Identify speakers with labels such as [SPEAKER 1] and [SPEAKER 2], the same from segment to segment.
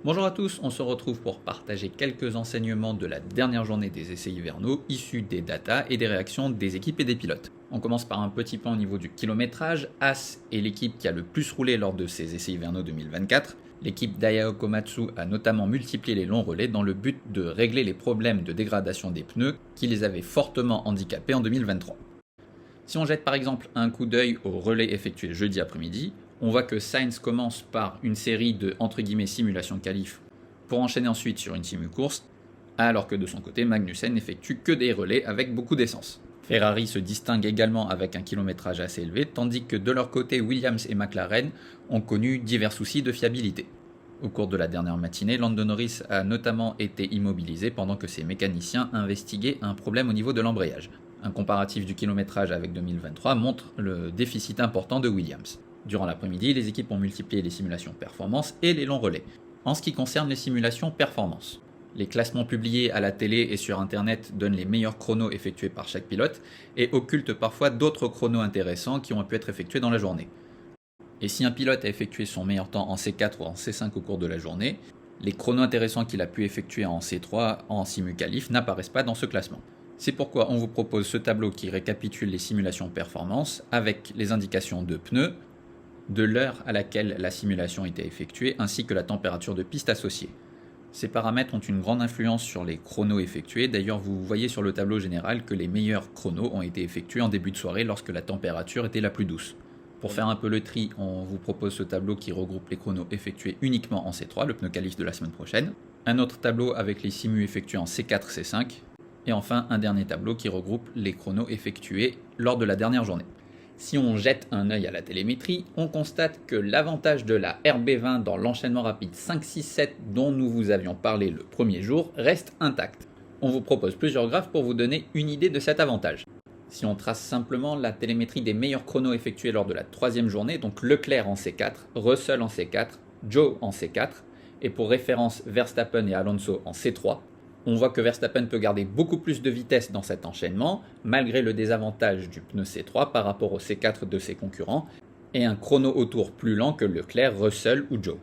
[SPEAKER 1] Bonjour à tous, on se retrouve pour partager quelques enseignements de la dernière journée des essais hivernaux issus des datas et des réactions des équipes et des pilotes. On commence par un petit point au niveau du kilométrage. As est l'équipe qui a le plus roulé lors de ces essais hivernaux 2024. L'équipe d'Ayao Komatsu a notamment multiplié les longs relais dans le but de régler les problèmes de dégradation des pneus qui les avaient fortement handicapés en 2023. Si on jette par exemple un coup d'œil au relais effectué jeudi après-midi, on voit que Sainz commence par une série de « simulations qualif » pour enchaîner ensuite sur une simu-course, alors que de son côté Magnussen n'effectue que des relais avec beaucoup d'essence. Ferrari se distingue également avec un kilométrage assez élevé, tandis que de leur côté Williams et McLaren ont connu divers soucis de fiabilité. Au cours de la dernière matinée, Lando Norris a notamment été immobilisé pendant que ses mécaniciens investiguaient un problème au niveau de l'embrayage. Un comparatif du kilométrage avec 2023 montre le déficit important de Williams. Durant l'après-midi, les équipes ont multiplié les simulations performance et les longs relais. En ce qui concerne les simulations performance, les classements publiés à la télé et sur internet donnent les meilleurs chronos effectués par chaque pilote et occultent parfois d'autres chronos intéressants qui ont pu être effectués dans la journée. Et si un pilote a effectué son meilleur temps en C4 ou en C5 au cours de la journée, les chronos intéressants qu'il a pu effectuer en C3 en simu qualif n'apparaissent pas dans ce classement. C'est pourquoi on vous propose ce tableau qui récapitule les simulations performance avec les indications de pneus, de l'heure à laquelle la simulation était effectuée ainsi que la température de piste associée. Ces paramètres ont une grande influence sur les chronos effectués, d'ailleurs vous voyez sur le tableau général que les meilleurs chronos ont été effectués en début de soirée lorsque la température était la plus douce. Pour faire un peu le tri, on vous propose ce tableau qui regroupe les chronos effectués uniquement en C3, le pneu qualif de la semaine prochaine, un autre tableau avec les simus effectués en C4, C5, et enfin un dernier tableau qui regroupe les chronos effectués lors de la dernière journée. Si on jette un œil à la télémétrie, on constate que l'avantage de la RB20 dans l'enchaînement rapide 5-6-7 dont nous vous avions parlé le premier jour reste intact. On vous propose plusieurs graphes pour vous donner une idée de cet avantage. Si on trace simplement la télémétrie des meilleurs chronos effectués lors de la troisième journée, donc Leclerc en C4, Russell en C4, Joe en C4, et pour référence Verstappen et Alonso en C3, on voit que Verstappen peut garder beaucoup plus de vitesse dans cet enchaînement, malgré le désavantage du pneu C3 par rapport au C4 de ses concurrents, et un chrono au tour plus lent que Leclerc, Russell ou Joe.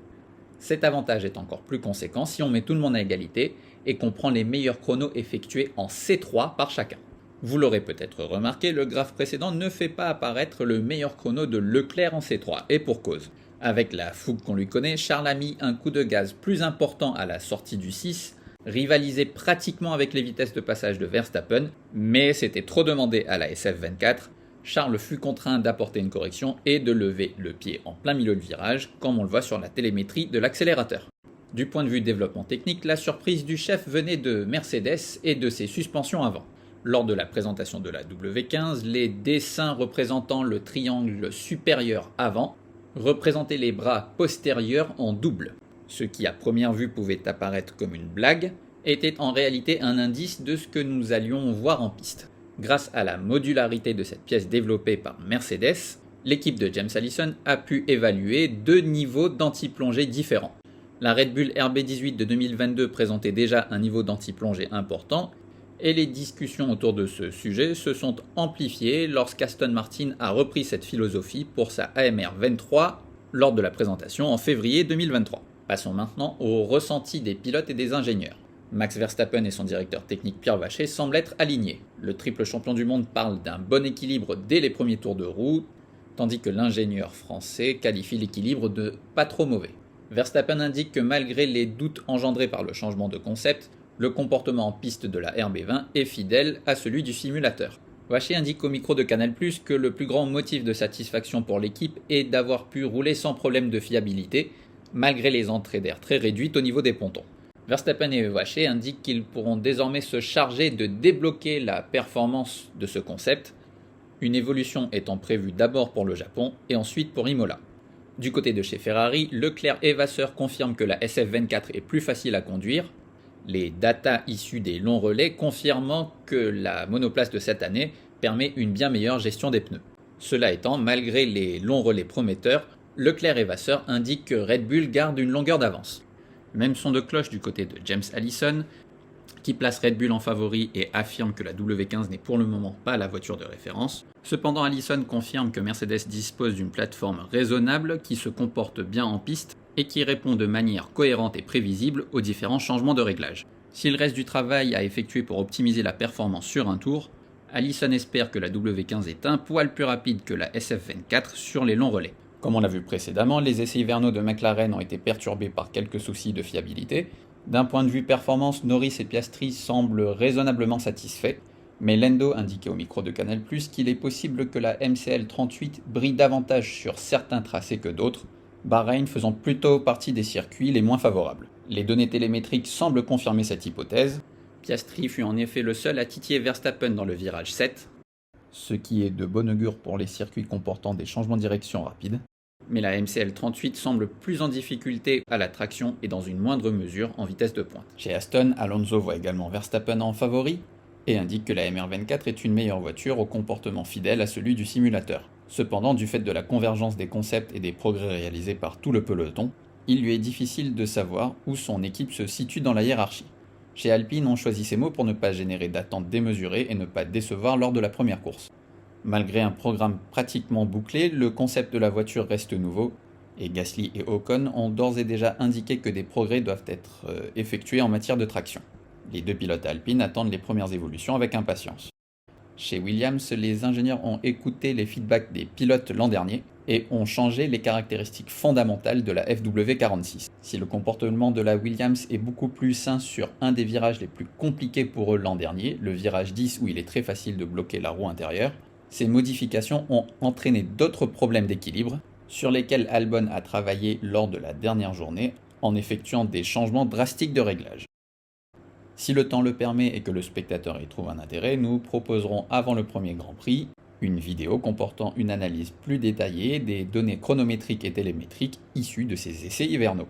[SPEAKER 1] Cet avantage est encore plus conséquent si on met tout le monde à égalité et qu'on prend les meilleurs chronos effectués en C3 par chacun. Vous l'aurez peut-être remarqué, le graphe précédent ne fait pas apparaître le meilleur chrono de Leclerc en C3, et pour cause. Avec la fougue qu'on lui connaît, Charles a mis un coup de gaz plus important à la sortie du 6, rivalisé pratiquement avec les vitesses de passage de Verstappen, mais c'était trop demandé à la SF24. Charles fut contraint d'apporter une correction et de lever le pied en plein milieu de virage, comme on le voit sur la télémétrie de l'accélérateur. Du point de vue développement technique, la surprise du chef venait de Mercedes et de ses suspensions avant. Lors de la présentation de la W15, les dessins représentant le triangle supérieur avant représentaient les bras postérieurs en double. Ce qui à première vue pouvait apparaître comme une blague, était en réalité un indice de ce que nous allions voir en piste. Grâce à la modularité de cette pièce développée par Mercedes, l'équipe de James Allison a pu évaluer deux niveaux d'anti-plongée différents. La Red Bull RB18 de 2022 présentait déjà un niveau d'anti-plongée important, et les discussions autour de ce sujet se sont amplifiées lorsqu'Aston Martin a repris cette philosophie pour sa AMR 23 lors de la présentation en février 2023. Passons maintenant au ressenti des pilotes et des ingénieurs. Max Verstappen et son directeur technique Pierre Vacher semblent être alignés. Le triple champion du monde parle d'un bon équilibre dès les premiers tours de roue, tandis que l'ingénieur français qualifie l'équilibre de pas trop mauvais. Verstappen indique que malgré les doutes engendrés par le changement de concept, le comportement en piste de la RB20 est fidèle à celui du simulateur. Vacher indique au micro de Canal+, que le plus grand motif de satisfaction pour l'équipe est d'avoir pu rouler sans problème de fiabilité, malgré les entrées d'air très réduites au niveau des pontons. Verstappen et Vacher indiquent qu'ils pourront désormais se charger de débloquer la performance de ce concept, une évolution étant prévue d'abord pour le Japon et ensuite pour Imola. Du côté de chez Ferrari, Leclerc et Vasseur confirment que la SF24 est plus facile à conduire, les datas issues des longs relais confirmant que la monoplace de cette année permet une bien meilleure gestion des pneus. Cela étant, malgré les longs relais prometteurs, Leclerc et Vasseur indiquent que Red Bull garde une longueur d'avance. Même son de cloche du côté de James Allison, qui place Red Bull en favori et affirme que la W15 n'est pour le moment pas la voiture de référence. Cependant, Allison confirme que Mercedes dispose d'une plateforme raisonnable qui se comporte bien en piste et qui répond de manière cohérente et prévisible aux différents changements de réglage. S'il reste du travail à effectuer pour optimiser la performance sur un tour, Allison espère que la W15 est un poil plus rapide que la SF24 sur les longs relais. Comme on l'a vu précédemment, les essais hivernaux de McLaren ont été perturbés par quelques soucis de fiabilité. D'un point de vue performance, Norris et Piastri semblent raisonnablement satisfaits, mais Lando indiquait au micro de Canal+, qu'il est possible que la MCL38 brille davantage sur certains tracés que d'autres, Bahreïn faisant plutôt partie des circuits les moins favorables. Les données télémétriques semblent confirmer cette hypothèse. Piastri fut en effet le seul à titiller Verstappen dans le virage 7, ce qui est de bon augure pour les circuits comportant des changements de direction rapides. Mais la MCL38 semble plus en difficulté à la traction et dans une moindre mesure en vitesse de pointe. Chez Aston, Alonso voit également Verstappen en favori et indique que la MR24 est une meilleure voiture au comportement fidèle à celui du simulateur. Cependant, du fait de la convergence des concepts et des progrès réalisés par tout le peloton, il lui est difficile de savoir où son équipe se situe dans la hiérarchie. Chez Alpine, on choisit ces mots pour ne pas générer d'attentes démesurées et ne pas décevoir lors de la première course. Malgré un programme pratiquement bouclé, le concept de la voiture reste nouveau, et Gasly et Ocon ont d'ores et déjà indiqué que des progrès doivent être effectués en matière de traction. Les deux pilotes Alpine attendent les premières évolutions avec impatience. Chez Williams, les ingénieurs ont écouté les feedbacks des pilotes l'an dernier et ont changé les caractéristiques fondamentales de la FW46. Si le comportement de la Williams est beaucoup plus sain sur un des virages les plus compliqués pour eux l'an dernier, le virage 10 où il est très facile de bloquer la roue intérieure, ces modifications ont entraîné d'autres problèmes d'équilibre sur lesquels Albon a travaillé lors de la dernière journée en effectuant des changements drastiques de réglage. Si le temps le permet et que le spectateur y trouve un intérêt, nous proposerons avant le premier Grand Prix une vidéo comportant une analyse plus détaillée des données chronométriques et télémétriques issues de ces essais hivernaux.